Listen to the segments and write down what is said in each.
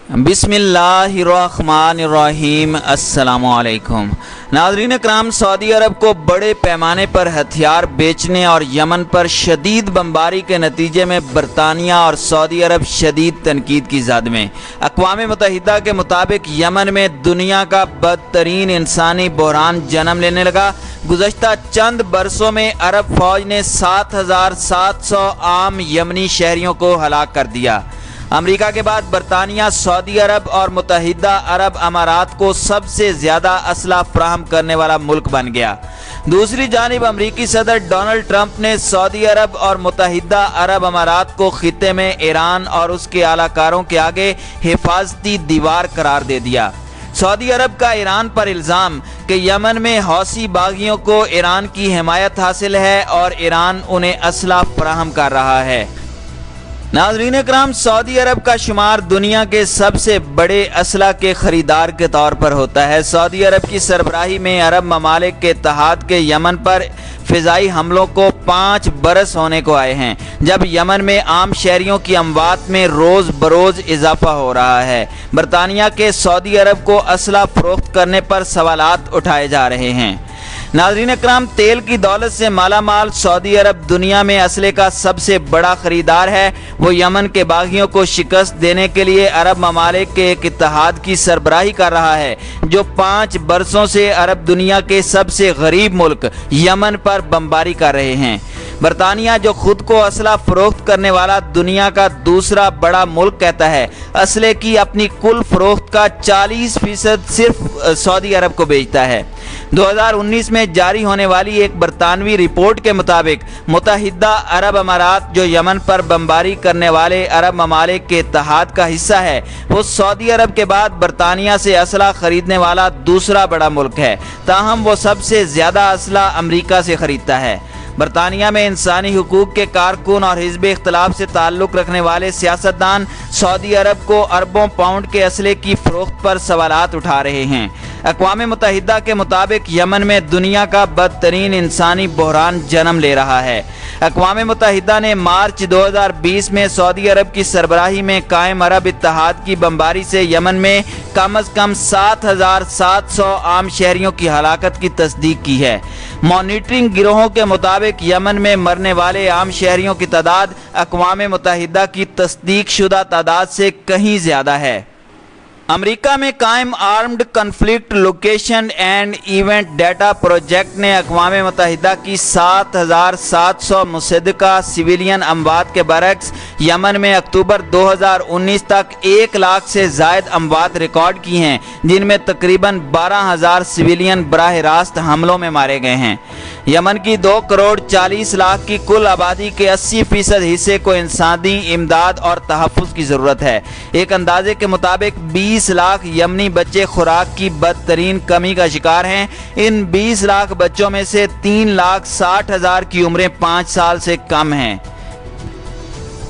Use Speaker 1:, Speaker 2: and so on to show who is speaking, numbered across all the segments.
Speaker 1: बिस्मिल्लाहिर्रहमानिर्रहीम। अस्सलाम वालेकुम नाज़रीन इकराम, सऊदी अरब को बड़े पैमाने पर हथियार बेचने और यमन पर शदीद बमबारी के नतीजे में बरतानिया और सऊदी अरब शदीद तनकीद की ज़द में। अक़वाम मुत्तहिदा के मुताबिक यमन में दुनिया का बदतरीन इंसानी बहरान जन्म लेने लगा। गुज़श्ता चंद बरसों में अरब फ़ौज ने 7,700 आम यमनी शहरियों को हलाक कर दिया। अमेरिका के बाद बरतानिया सऊदी अरब और मुत्तहिदा अरब अमारात को सबसे ज़्यादा असला फराहम करने वाला मुल्क बन गया। दूसरी जानिब अमरीकी सदर डोनाल्ड ट्रंप ने सऊदी अरब और मुत्तहिदा अरब अमारात को खित्ते में ईरान और उसके आलाकारों के आगे हिफाजती दीवार करार दे दिया। सऊदी अरब का ईरान पर इल्ज़ाम कि यमन में हौसी बागियों को ईरान की हिमायत हासिल है और ईरान उन्हें असला फराहम कर रहा है। नाज़रीन इकराम, सऊदी अरब का शुमार दुनिया के सबसे बड़े असला के ख़रीदार के तौर पर होता है। सऊदी अरब की सरबराही में अरब ममालिक के इत्तेहाद के यमन पर फ़िज़ाई हमलों को 5 बरस होने को आए हैं, जब यमन में आम शहरियों की अमवात में रोज़ बरोज़ इजाफा हो रहा है। बरतानिया के सऊदी अरब को असला फ़रोख्त करने पर सवालात उठाए जा रहे हैं। नाज़रीन इकराम, तेल की दौलत से मालामाल सऊदी अरब दुनिया में असले का सबसे बड़ा ख़रीदार है। वो यमन के बागियों को शिकस्त देने के लिए अरब ममालिक के एक इत्तेहाद की सरबराही कर रहा है, जो 5 बरसों से अरब दुनिया के सबसे गरीब मुल्क यमन पर बमबारी कर रहे हैं। बरतानिया, जो खुद को असला फ़रोख्त करने वाला दुनिया का दूसरा बड़ा मुल्क कहता है, असले की अपनी कुल फ़रोख्त का 40% सिर्फ सऊदी अरब को बेचता है। 2019 में जारी होने वाली एक बरतानवी रिपोर्ट के मुताबिक मुत्तहिदा अरब अमारात, जो यमन पर बमबारी करने वाले अरब ममालिक के इत्तेहाद का हिस्सा है, वो सऊदी अरब के बाद बरतानिया से असला खरीदने वाला दूसरा बड़ा मुल्क है। ताहम वो सबसे ज़्यादा असला अमरीका से खरीदता है। बरतानिया में इंसानी हुकूक के कारकुन और हिज़्ब इख्तिलाफ से ताल्लुक़ रखने वाले सियासतदान सऊदी अरब को अरबों पाउंड के असले की फ़रोख्त पर सवालात उठा रहे हैं। अक़वाम मुत्तहिदा के मुताबिक यमन में दुनिया का बदतरीन इंसानी बहरान जन्म ले रहा है। अक़वाम मुत्तहिदा ने मार्च 2020 में सऊदी अरब की सरबराही में कायम अरब इत्तेहाद की बमबारी से यमन में कम अज़ कम 7,700 आम शहरियों की हलाकत की तस्दीक की है। मॉनिटरिंग गिरोहों के मुताबिक यमन में मरने वाले आम शहरियों की तादाद अक़वाम मुत्तहिदा की तस्दीक शुदा तादाद से कहीं ज़्यादा है। अमेरिका में कायम armed conflict location and event data project ने अक़वाम मुत्तहिदा की 7,700 मुसद्दका सिविलियन अमवात के बरक्स यमन में अक्टूबर 2019 तक 1 लाख से ज़ायद अमवात रिकॉर्ड की हैं, जिनमें तकरीबन 12,000 सिविलियन बराह रास्त हमलों में मारे गए हैं। यमन की 2 करोड़ 40 लाख की कुल आबादी के 80% हिस्से को इंसानी इमदाद और तहफ़्फ़ुज़ की ज़रूरत है। एक अंदाजे के मुताबिक 20 लाख यमनी बच्चे खुराक की बदतरीन कमी का शिकार हैं। इन 20 लाख बच्चों में से 3,60,000 की उम्रें 5 साल से कम हैं।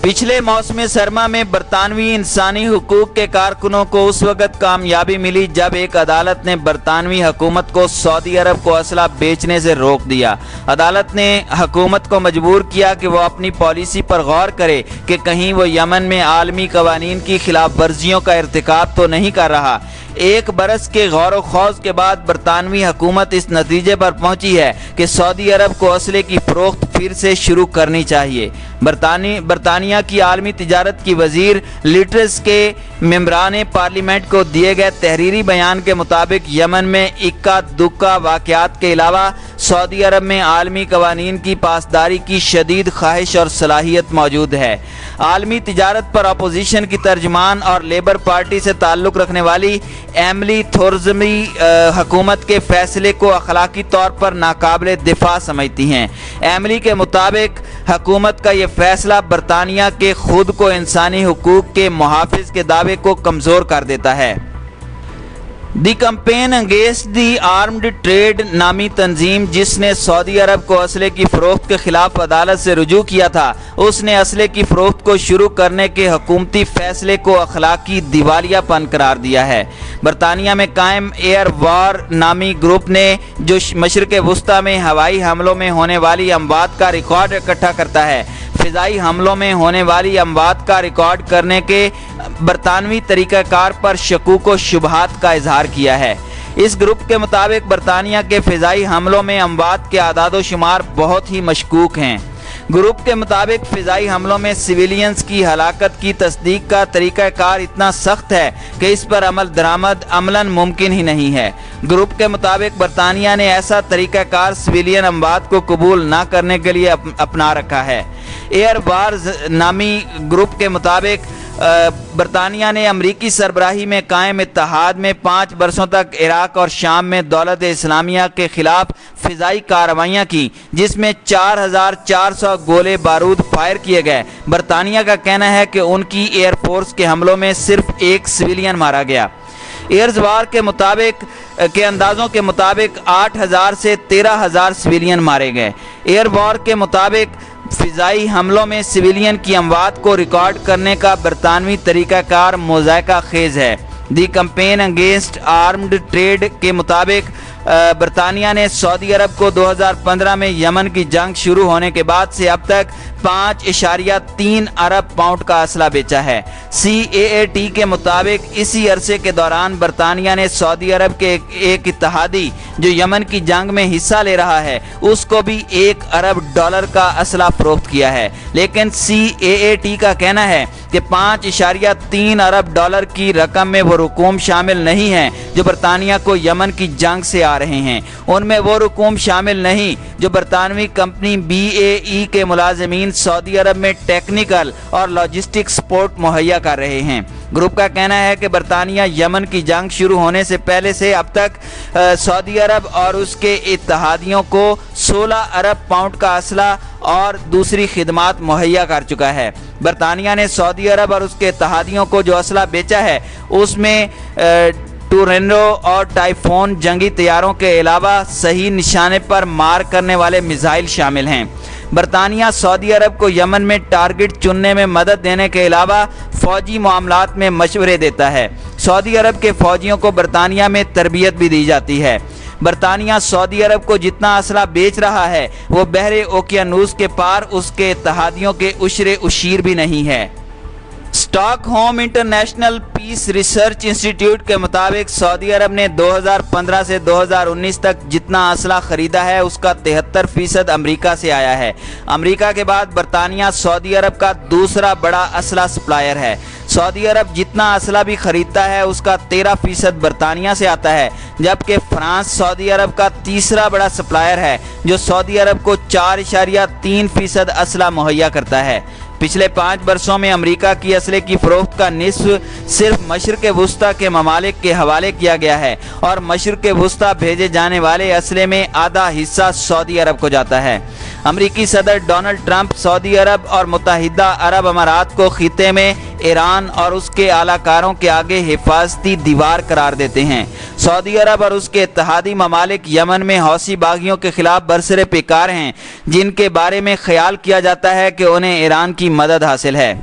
Speaker 1: पिछले मौसम सरमा में बरतानवी इंसानी हुकूक के कारकुनों को उस वक़्त कामयाबी मिली जब एक अदालत ने बरतानवी हुकूमत को सऊदी अरब को असला बेचने से रोक दिया। अदालत ने हुकूमत को मजबूर किया कि वह अपनी पॉलिसी पर गौर करे कि कहीं वो यमन में आलमी कवानीन की खिलाफ वर्जियों का इर्तिकाब तो नहीं कर रहा। 1 बरस के गौर व खौज के बाद बरतानवी हुकूमत इस नतीजे पर पहुंची है कि सऊदी अरब को असले की फ़रोख्त फिर से शुरू करनी चाहिए। बरतानिया की आलमी तिजारत की वज़ीर लिट्रस के मेंबरान पार्लियामेंट को दिए गए तहरीरी बयान के मुताबिक यमन में इक्का दुक्का वाक़यात के अलावा सऊदी अरब में आलमी कवानीन की पासदारी की शदीद ख्वाहिश और सलाहियत मौजूद है। आलमी तिजारत पर अपोजिशन की तर्जमान और लेबर पार्टी से ताल्लुक़ रखने वाली एमिली थोर्ज़मी हुकूमत के फ़ैसले को अखलाकी तौर पर नाकाबिले दिफा समझती हैं। एमिली के मुताबिक हुकूमत का ये फ़ैसला बरतानिया के खुद को इंसानी हुकूक के मुहाफ़िज़ के दावे को कमज़ोर कर देता है। The campaign against the armed trade नामी तंजीम, जिसने सऊदी अरब को असले की फ़रोख्त के खिलाफ अदालत से रुजू किया था, उसने असले की फ़रोख्त को शुरू करने के हुकूमती फ़ैसले को अखलाकी दिवालियापन करार दिया है। बरतानिया में कायम एयर वॉर नामी ग्रुप ने, जो मशरिक़ वस्ता में हवाई हमलों में होने वाली अमवात का रिकॉर्ड इकट्ठा करता है, فضائی حملوں میں ہونے والی اموات کا ریکارڈ کرنے کے برطانوی طریقہ کار پر شکوک و شبہات کا اظہار کیا ہے۔ اس گروپ کے مطابق برطانیہ کے فضائی حملوں میں اموات کے اعداد و شمار بہت ہی مشکوک ہیں۔ گروپ کے مطابق فضائی حملوں میں سویلینز کی ہلاکت کی تصدیق کا طریقہ کار اتنا سخت ہے کہ اس پر عمل درآمد عملاً ممکن ہی نہیں ہے۔ گروپ کے مطابق برطانیہ نے ایسا طریقہ کار سویلین اموات کو قبول نہ کرنے کے لیے اپنا رکھا ہے۔ ایئر وارز نامی گروپ کے مطابق برطانیہ نے امریکی سربراہی میں قائم اتحاد میں 5 برسوں تک عراق اور شام میں دولت اسلامیہ کے خلاف فضائی کارروائیاں کی، جس میں 4400 گولے بارود فائر کیے گئے۔ برطانیہ کا کہنا ہے کہ ان کی ایئر فورس کے حملوں میں صرف 1 سویلین مارا گیا۔ ایئرز وار کے اندازوں کے مطابق 8000 سے 13000 سویلین مارے گئے۔ ایئر وار کے مطابق فضائی حملوں میں سویلین کی اموات کو ریکارڈ کرنے کا برطانوی طریقہ کار مضحکہ خیز ہے۔ دی کمپین اگینسٹ آرمڈ ٹریڈ کے مطابق برطانیہ نے سعودی عرب کو 2015 میں یمن کی جنگ شروع ہونے کے بعد سے اب تک 5.3 ارب پاؤنڈ کا اسلحہ بیچا ہے۔ CAAT کے مطابق اسی عرصے کے دوران برطانیہ نے سعودی عرب کے ایک اتحادی جو یمن کی جنگ میں حصہ لے رہا ہے اس کو بھی $1 ارب کا اسلحہ فروخت کیا ہے، لیکن CAAT کا کہنا ہے کہ 5.3 ارب کی رقم میں وہ رقوم شامل نہیں ہیں جو برطانیہ کو یمن کی جنگ سے آ رہے ہیں۔ ان میں وہ رقوم شامل نہیں جو برطانوی کمپنی BAE کے ملازمین سعودی عرب میں ٹیکنیکل اور لاجسٹک سپورٹ مہیا کر رہے ہیں۔ گروپ کا کہنا ہے کہ برطانیہ یمن کی جنگ شروع ہونے سے پہلے سے اب تک سعودی عرب اور اس کے اتحادیوں کو 16 ارب پاؤنڈ کا اسلحہ اور دوسری خدمات مہیا کر چکا ہے۔ برطانیہ نے سعودی عرب اور اس کے اتحادیوں کو جو اسلحہ بیچا ہے اس میں ٹورنیڈو اور ٹائفون جنگی طیاروں کے علاوہ صحیح نشانے پر مار کرنے والے میزائل شامل ہیں۔ برطانیہ سعودی عرب کو یمن میں ٹارگٹ چننے میں مدد دینے کے علاوہ فوجی معاملات میں مشورے دیتا ہے۔ سعودی عرب کے فوجیوں کو برطانیہ میں تربیت بھی دی جاتی ہے۔ برطانیہ سعودی عرب کو جتنا اسلحہ بیچ رہا ہے وہ بحر اوقیانوس کے پار اس کے اتحادیوں کے عشر اشیر بھی نہیں ہے۔ Stock home international peace research institute کے مطابق سعودی عرب نے 2015 سے 2019 تک جتنا اسلحہ خریدا ہے اس کا 73% امریکہ سے آیا ہے۔ امریکہ کے بعد برطانیہ سعودی عرب کا دوسرا بڑا اسلحہ سپلائر ہے۔ سعودی عرب جتنا اسلحہ بھی خریدتا ہے اس کا 13% برطانیہ سے آتا ہے، جبکہ فرانس سعودی عرب کا تیسرا بڑا سپلائر ہے جو سعودی عرب کو 4.3% اسلحہ مہیا کرتا ہے۔ پچھلے 5 برسوں میں امریکہ کی اسلحے کی فروخت کا نصف صرف مشرق وسطیٰ کے ممالک کے حوالے کیا گیا ہے اور مشرق وسطیٰ بھیجے جانے والے اسلحے میں آدھا حصہ سعودی عرب کو جاتا ہے۔ امریکی صدر ڈونلڈ ٹرمپ سعودی عرب اور متحدہ عرب امارات کو خطے میں ایران اور اس کے اعلی کاروں کے آگے حفاظتی دیوار قرار دیتے ہیں۔ سعودی عرب اور اس کے اتحادی ممالک یمن میں حوثی باغیوں کے خلاف برسر پیکار ہیں جن کے بارے میں خیال کیا جاتا ہے کہ انہیں ایران کی مدد حاصل ہے۔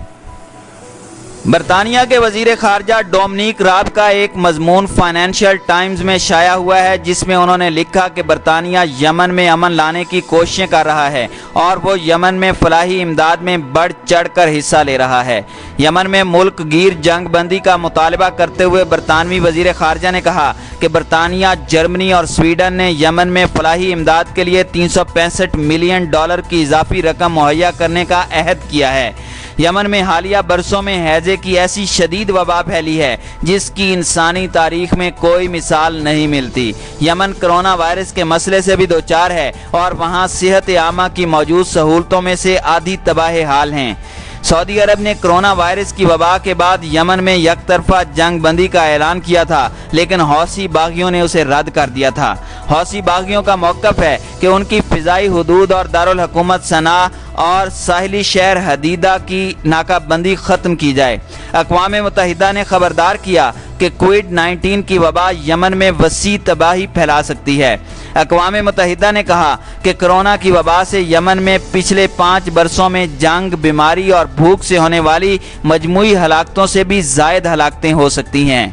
Speaker 1: برطانیہ کے وزیر خارجہ ڈومنیک راب کا ایک مضمون فائنینشل ٹائمز میں شائع ہوا ہے جس میں انہوں نے لکھا کہ برطانیہ یمن میں امن لانے کی کوششیں کر رہا ہے اور وہ یمن میں فلاحی امداد میں بڑھ چڑھ کر حصہ لے رہا ہے۔ یمن میں ملک گیر جنگ بندی کا مطالبہ کرتے ہوئے برطانوی وزیر خارجہ نے کہا کہ برطانیہ، جرمنی اور سویڈن نے یمن میں فلاحی امداد کے لیے $365 ملین کی اضافی رقم مہیا کرنے کا عہد کیا ہے۔ یمن میں حالیہ برسوں میں ہیضے کی ایسی شدید وبا پھیلی ہے جس کی انسانی تاریخ میں کوئی مثال نہیں ملتی۔ یمن کرونا وائرس کے مسئلے سے بھی دوچار ہے اور وہاں صحت عامہ کی موجود سہولتوں میں سے آدھی تباہ حال ہیں۔ سعودی عرب نے کرونا وائرس کی وبا کے بعد یمن میں یک طرفہ جنگ بندی کا اعلان کیا تھا، لیکن حوثی باغیوں نے اسے رد کر دیا تھا۔ حوثی باغیوں کا موقف ہے کہ ان کی فضائی حدود اور دارالحکومت صنعاء اور ساحلی شہر حدیدہ کی ناکہ بندی ختم کی جائے۔ اقوام متحدہ نے خبردار کیا کہ کووڈ-19 کی وبا یمن میں وسیع تباہی پھیلا سکتی ہے۔ اقوام متحدہ نے کہا کہ کرونا کی وبا سے یمن میں پچھلے 5 برسوں میں جنگ، بیماری اور بھوک سے ہونے والی مجموعی ہلاکتوں سے بھی زائد ہلاکتیں ہو سکتی ہیں۔